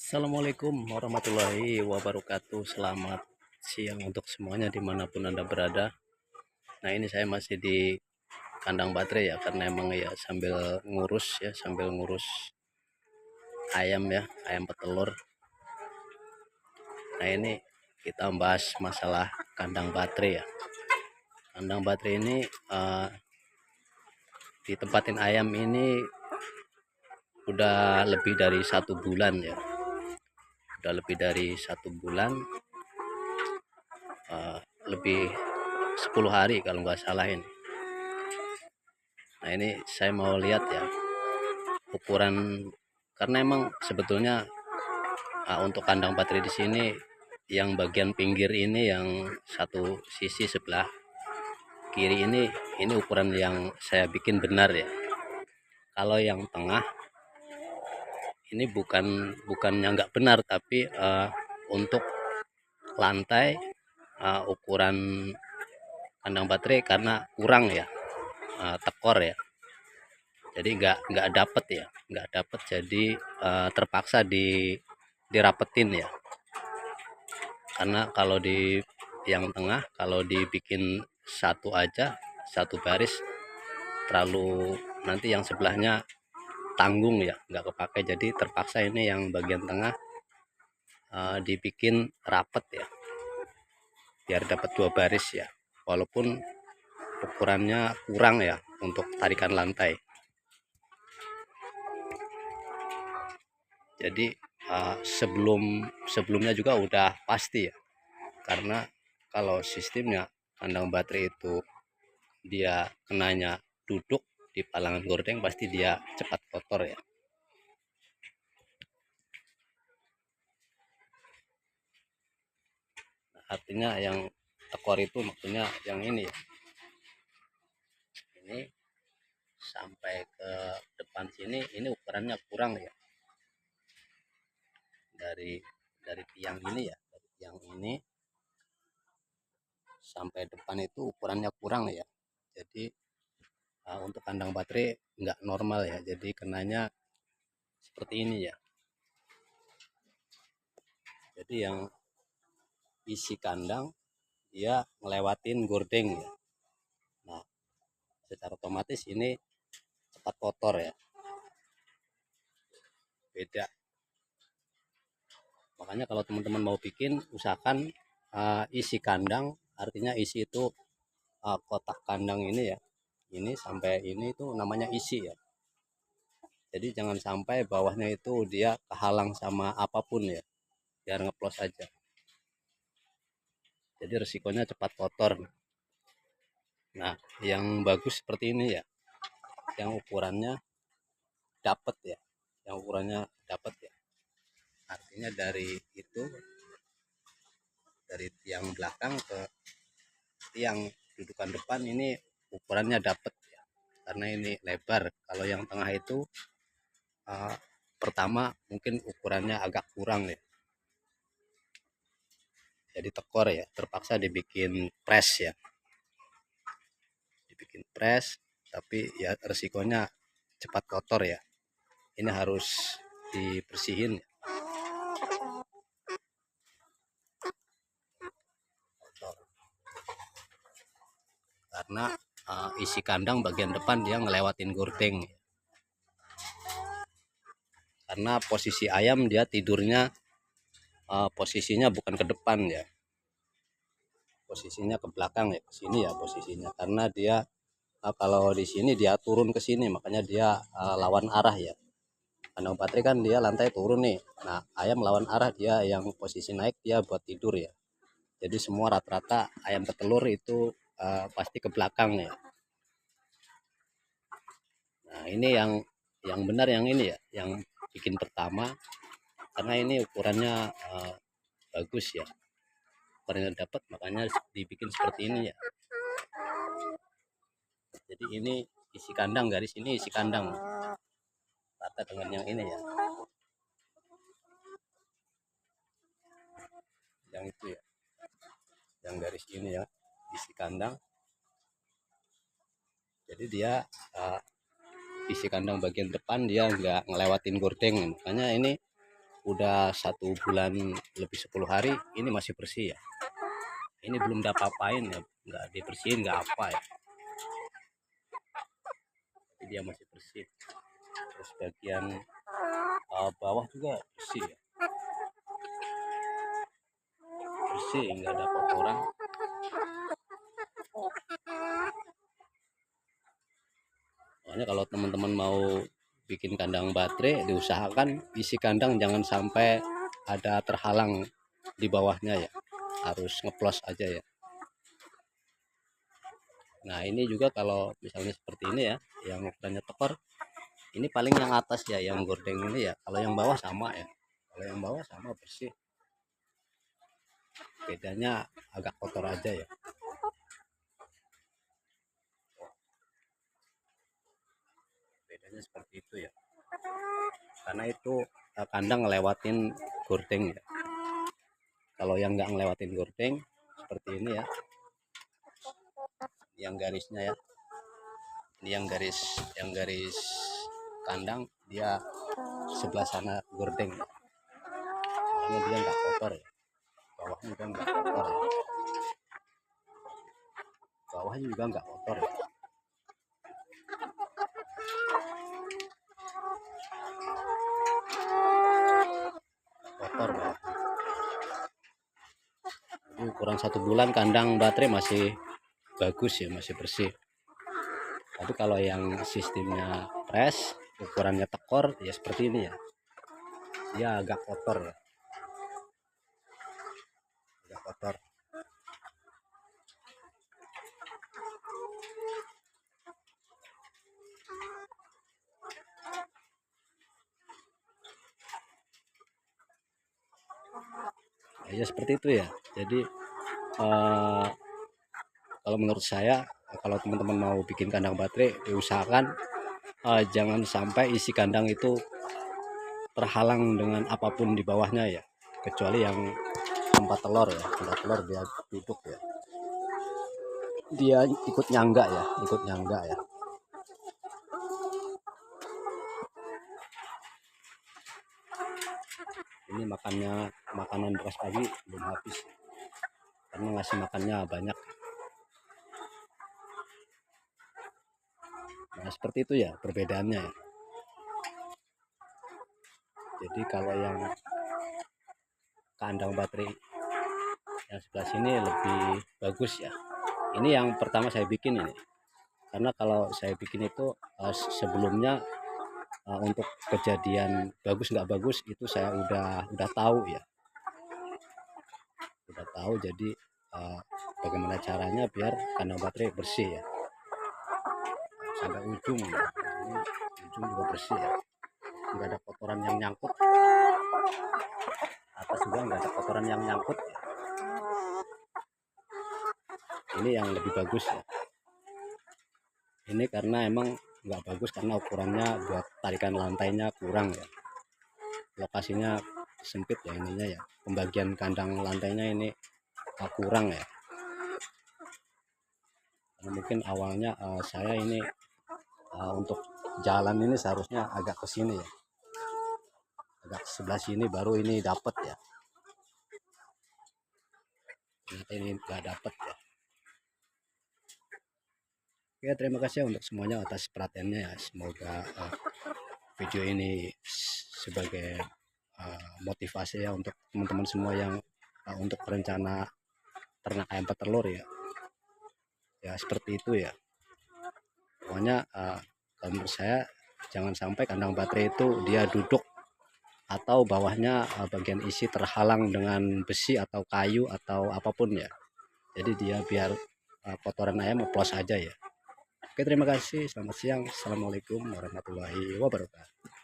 Assalamualaikum warahmatullahi wabarakatuh. Selamat siang untuk semuanya dimanapun Anda berada. Nah, ini saya masih di kandang baterai ya, karena emang ya sambil ngurus ayam ya, ayam petelur. Nah, ini kita bahas masalah kandang baterai ya. Kandang baterai ini ditempatin ayam ini udah lebih dari 1 bulan ya. Udah lebih dari 1 bulan, lebih 10 hari kalau nggak salah ini. Nah, ini saya mau lihat ya ukuran, karena emang sebetulnya untuk kandang baterai di sini yang bagian pinggir ini, yang satu sisi sebelah kiri ini ukuran yang saya bikin benar ya. Kalau yang tengah ini bukannya nggak benar, tapi untuk lantai ukuran kandang baterai karena kurang ya, tekor ya, jadi nggak dapet, jadi terpaksa dirapetin ya, karena kalau di yang tengah kalau dibikin satu baris terlalu, nanti yang sebelahnya tanggung ya, nggak kepake, jadi terpaksa ini yang bagian tengah dibikin rapet ya, biar dapat 2 baris ya, walaupun ukurannya kurang ya untuk tarikan lantai. Jadi sebelumnya juga udah pasti ya, karena kalau sistemnya kandang baterai itu dia kenanya duduk di palangan gordeng, pasti dia cepat kotor ya. Artinya yang tekor itu maksudnya yang ini ya, ini sampai ke depan sini ini ukurannya kurang ya, dari tiang ini ya, dari tiang ini sampai depan itu ukurannya kurang ya. Jadi untuk kandang baterai nggak normal ya, jadi kenanya seperti ini ya. Jadi yang isi kandang dia ngelewatin gordeng ya. Nah, secara otomatis ini cepat kotor ya, beda. Makanya kalau teman-teman mau bikin, usahakan isi kandang, artinya isi itu kotak kandang ini ya, ini sampai ini itu namanya isi ya. Jadi jangan sampai bawahnya itu dia kehalang sama apapun ya, biar ngeplos aja. Jadi resikonya cepat kotor. Nah, yang bagus seperti ini ya, yang ukurannya dapat ya, yang ukurannya dapat ya. Artinya dari tiang belakang ke tiang dudukan depan ini ukurannya dapat ya, karena ini lebar. Kalau yang tengah itu pertama mungkin ukurannya agak kurang ya, jadi tekor ya, terpaksa dibikin press ya, tapi ya resikonya cepat kotor ya, ini harus dibersihin ya. Karena isi kandang bagian depan dia ngelewatin gordeng ya. Karena posisi ayam dia tidurnya posisinya bukan ke depan ya, posisinya ke belakang ya, ke sini ya posisinya, karena dia kalau di sini dia turun ke sini, makanya dia lawan arah ya. Kandang baterai kan dia lantai turun nih, nah ayam lawan arah, dia yang posisi naik dia buat tidur ya. Jadi semua rata-rata ayam petelur itu pasti ke belakang ya. Nah, ini yang benar yang ini ya, yang bikin pertama, karena ini ukurannya bagus ya, ukurannya dapat, makanya dibikin seperti ini ya. Jadi ini isi kandang, garis ini isi kandang rata dengan yang ini ya, yang itu ya, yang garis ini ya, isi kandang. Jadi dia isi kandang bagian depan dia nggak ngelewatin gordeng, makanya ini udah 1 bulan lebih 10 hari ini masih bersih ya. Ini belum ada apa-apain ya, nggak dibersihin nggak apa ya, jadi dia masih bersih. Terus bagian bawah juga bersih ya, bersih nggak ada kotoran. Makanya kalau teman-teman mau bikin kandang baterai, diusahakan isi kandang jangan sampai ada terhalang di bawahnya ya, harus ngeplos aja ya. Nah ini juga kalau misalnya seperti ini ya, yang ukurannya tekor, ini paling yang atas ya, yang gordeng ini ya. Kalau yang bawah sama ya, kalau yang bawah sama bersih, bedanya agak kotor aja ya. Bedanya seperti itu ya, karena itu kandang ngelewatin gordeng ya. Kalau yang nggak ngelewatin gordeng seperti ini ya, yang garisnya ya, ini yang garis kandang dia sebelah sana gordeng, makanya dia nggak kotor ya. Bawahnya juga nggak kotor ya, bawahnya juga nggak kotor ya. Kotor bawah. Ini kurang 1 bulan kandang baterai masih bagus ya, masih bersih. Tapi kalau yang sistemnya press, ukurannya tekor ya seperti ini ya, dia agak kotor ya, agak kotor. Ya seperti itu ya. Jadi kalau menurut saya, kalau teman-teman mau bikin kandang baterai, diusahakan jangan sampai isi kandang itu terhalang dengan apapun di bawahnya ya, kecuali yang tempat telur ya, tempat telur dia duduk ya, dia ikut nyangga ya, ikut nyangga ya. Ini makanan bekas pagi belum habis karena ngasih makannya banyak. Nah seperti itu ya perbedaannya ya. Jadi kalau yang kandang baterai yang sebelah sini lebih bagus ya. Ini yang pertama saya bikin ini, karena kalau saya bikin itu sebelumnya untuk kejadian bagus nggak bagus itu saya udah tahu ya, udah tahu. Jadi bagaimana caranya biar kandang baterai bersih ya, sampai ujung ya. Ini ujung juga bersih ya, nggak ada kotoran yang nyangkut, atas juga nggak ada kotoran yang nyangkut ya. Ini yang lebih bagus ya. Ini karena emang nggak bagus karena ukurannya buat tarikan lantainya kurang ya, lokasinya sempit ya, ininya ya, pembagian kandang lantainya ini kurang ya. Karena mungkin awalnya saya ini untuk jalan ini seharusnya agak ke sini ya, agak sebelah sini baru ini dapat ya, ternyata ini nggak dapat ya. Oke, terima kasih untuk semuanya atas perhatiannya ya. Semoga video ini sebagai motivasi ya untuk teman-teman semua yang untuk rencana ternak ayam petelur ya. Ya seperti itu ya. Pokoknya kalau menurut saya jangan sampai kandang baterai itu dia duduk atau bawahnya bagian isi terhalang dengan besi atau kayu atau apapun ya. Jadi dia biar kotoran ayam ngeplos aja ya. Oke, terima kasih. Selamat siang. Assalamualaikum warahmatullahi wabarakatuh.